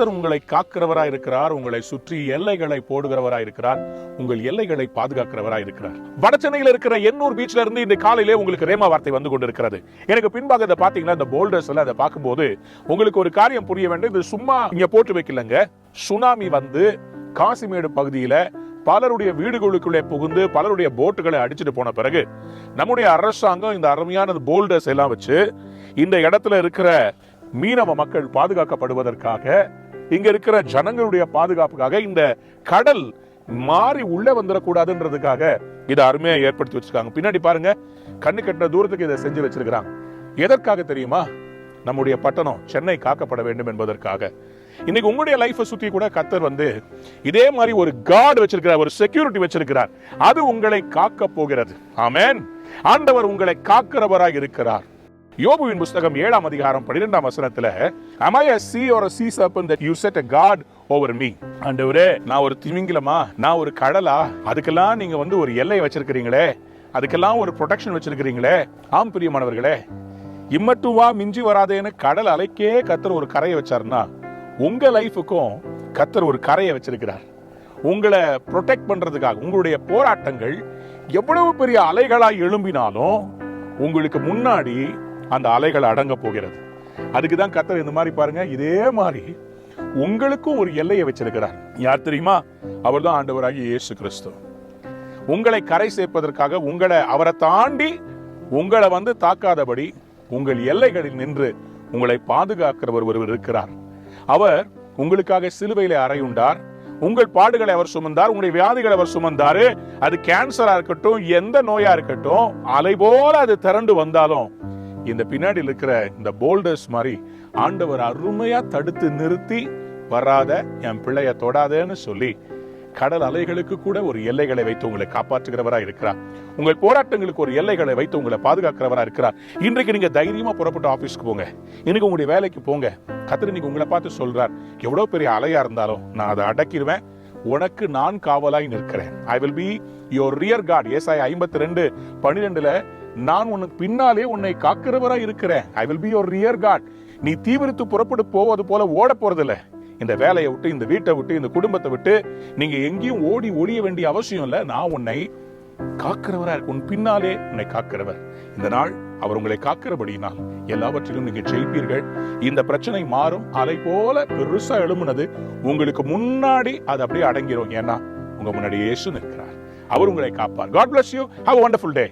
கர்த்தர் உங்களை காக்கிறவராய் இருக்கிறார். உங்களை சுற்றி எல்லைகளை போடுகிறவராய் இருக்கிறார். உங்கள் எல்லைகளை பாதுகாக்கிறவராய் இருக்கிறார். வடசென்னையில் இருக்கிற எண்ணூர் பீச்ல இருந்து இந்த காலையிலே உங்களுக்கு ரேமா வார்த்தை வந்து கொண்டிருக்கிறது. எனக்கு பின்பாக இதை பாத்தீங்கன்னா, இந்த போல்டர்ஸ் எல்லாம் அதை பார்க்கும்போது உங்களுக்கு ஒரு காரியம் புரிய வேண்டும். இது சும்மா இங்க போட்டு வைக்கலங்க. சுனாமி வந்து காசிமேடு பகுதியில பலருடைய வீடுகளுக்குள்ளே புகுந்து பலருடைய போட்டுகளை அடிச்சுட்டு போன பிறகு நம்முடைய அரசாங்கம் இந்த அருமையான போல்டர்ஸ் எல்லாம் வச்சு இந்த இடத்துல இருக்கிற மீனவ மக்கள் பாதுகாக்கப்படுவதற்காக, இங்க இருக்கிற ஜனங்களுடைய பாதுகாப்புக்காக, இந்த கடல் மாறி உள்ள வந்துடக்கூடாதுன்றதுக்காக இதை அருமையா ஏற்படுத்தி வச்சிருக்காங்க. பின்னாடி பாருங்க, கண்ணு கட்டின தூரத்துக்கு இதை செஞ்சு வச்சிருக்கிறாங்க. எதற்காக தெரியுமா? நம்முடைய பட்டணம் சென்னை காக்கப்பட வேண்டும் என்பதற்காக. இன்னைக்கு உங்களுடைய லைஃபை சுத்தி கூட கர்த்தர் வந்து இதே மாதிரி ஒரு கார்டு வச்சிருக்கிறார், ஒரு செக்யூரிட்டி வச்சிருக்கிறார். அது உங்களை காக்க போகிறது. ஆமென். ஆண்டவர் உங்களை காக்கிறவராய் இருக்கிறார். யோபுவின் புத்தகம் 7ஆம் அதிகாரம் 12ஆம் வசனத்துல, am I a sea or a sea serpent that you set a guard over me? ஆண்டவரே, நான் ஒரு திமிங்கலமா, நான் ஒரு கடலா, அதுக்கெல்லாம் நீங்க வந்து ஒரு எல்லை வச்சிருக்கிறீங்களே, அதுக்கெல்லாம் ஒரு ப்ரொடெக்ஷன் வச்சிருக்கிறீங்களே. ஆம் பிரியமானவர்களே, இம்மட்டும் வா மிஞ்சி வராதேன்னு கடல் அலைக்கே கர்த்தர் ஒரு கரையை வச்சாருன்னா, உங்க லைஃபுக்கும் கர்த்தர் ஒரு கரையை வச்சிருக்கிறார். உங்களை ப்ரொடெக்ட் பண்றதுக்காக. உங்களுடைய போராட்டங்கள் எவ்வளவு பெரிய அலைகளாய் எழும்பினாலும் உங்களுக்கு முன்னாடி அந்த அலைகள் அடங்க போகிறது. அதுக்குதான் கர்த்தர் இந்த மாதிரி பாருங்க, இதே மாதிரி உங்களுக்கும் ஒரு எல்லையை வச்சிருக்கிறார். யார் தெரியுமா? அவர் தான் ஆண்டவராகிய இயேசு கிறிஸ்து. உங்களை கரை சேர்ப்பதற்காக, உங்களை அவரை தாண்டி உங்களை வந்து தாக்காதபடி உங்கள் எல்லைகளில் நின்று உங்களை பாதுகாக்கிறவர் ஒருவர் இருக்கிறார். அவர் உங்களுக்காக சிலுவையிலே அறையுண்டார். உங்கள் பாடுகளை அவர் சுமந்தார். உங்களுடைய வியாதிகளை அவர் சுமந்தாரு. அது கேன்சரா இருக்கட்டும், எந்த நோயா இருக்கட்டும், அலை போல அது திரண்டு வந்தாலும் இந்த பின்னாடி இருக்கிற இந்த போல்டர்ஸ் மாதிரி ஆண்டவர் அருமையா தடுத்து நிறுத்தி, வராத என் பிள்ளைய தொடாதேன்னு சொல்லி கடல் அலைகளுக்கு கூட ஒரு எல்லைகளை வைத்து உங்களை காப்பாற்றுகிறவரா இருக்கிறார். உங்கள் போராட்டங்களுக்கு ஒரு எல்லைகளை வைத்து உங்களை பாதுகாக்கிறவரா இருக்கிறார். இன்றைக்கு நீங்க தைரியமா புறப்பட்டு ஆபீஸ்க்கு போங்க. இன்னைக்கு உங்களுடைய வேலைக்கு போங்க. கர்த்தர் இன்னைக்கு உங்களை பார்த்து சொல்றார், எவ்வளவு பெரிய அலையா இருந்தாலும் நான் அதை அடக்கிடுவேன். உனக்கு நான் காவலாய் நிற்கிறேன். I will be your rear guard. ஏசாயா 52:12 நான் உனக்கு பின்னாலே உன்னை காக்கிறவரா இருக்கிறேன். I will be your rear guard. நீ தீவிரித்து புறப்பட்டு போவது போல ஓட போறதில்லை. இந்த வேலையை விட்டு, இந்த வீட்டை விட்டு, இந்த குடும்பத்தை விட்டு நீங்க எங்கேயும் ஓடி ஒளிய வேண்டிய அவசியம் இல்லை. நான் உன்னை காக்கிறவரா இருக்கு. உன் பின்னாலே உன்னை காக்கிறவர். இந்த நாள் அவர் உங்களை காக்கிறபடியினால் எல்லாவற்றிலும் நீங்க ஜெயிப்பீர்கள். இந்த பிரச்சனை மாறும். அலை போல பெருசா எழும்புனது உங்களுக்கு முன்னாடி அது அப்படியே அடங்கிரும். ஏன்னா உங்க முன்னாடி இயேசு நிற்கிறார். அவர் உங்களை காப்பார். God bless you. Have a wonderful day.